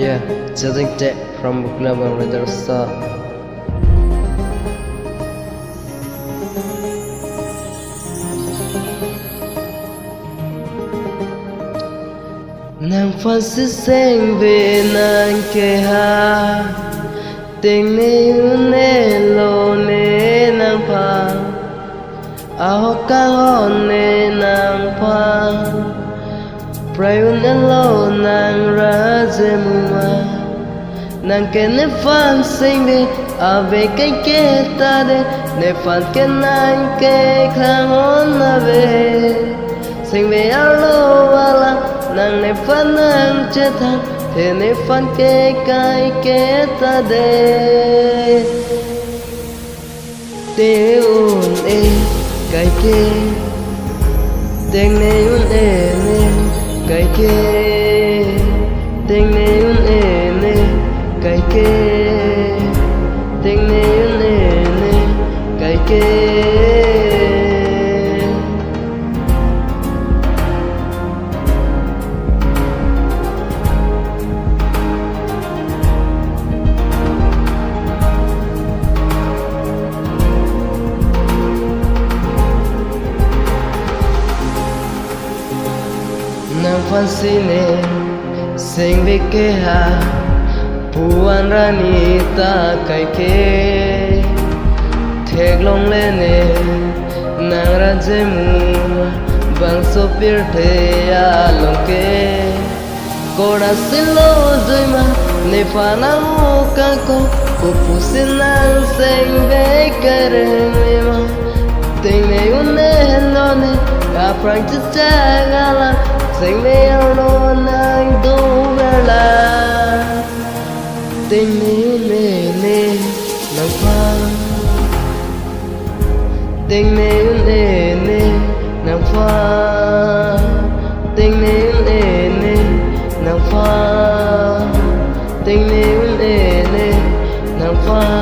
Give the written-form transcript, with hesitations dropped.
Yeah, judging tech from Global Radar Star. Nàng phát xít xanh về nàng kề ha tình yêu nê lô nê nàng pha áo ca hòn nê nàng pha prayon alo nàng ra dê mua nàng kê nê phan xanh về à về cái kê ta đê nê phan kê nàng kê khang hòn na về xanh về alo ala nàng ne phan nàng chết thang thế ne phan kê cái kê ta đê te un e cái kê teng ne un e ne cái kê teng ne un e ne cái kê teng ne un e ne cái kê nàng phan sine sing ve ke ha puan rani ta kai ke thek long le ne nàng ra je mu bang so pir the ya long ke koda silo zoi ma ne fa na mu ka ko pu sin nàng sing ve kar me ma tình ne un ne lo ne ka prang cha gala tình yêu nó nàng tu về là tình yêu nề nề nàng pha tình yêu nề nề nàng pha tình yêu nề nề nàng pha tình yêu nề nề nàng pha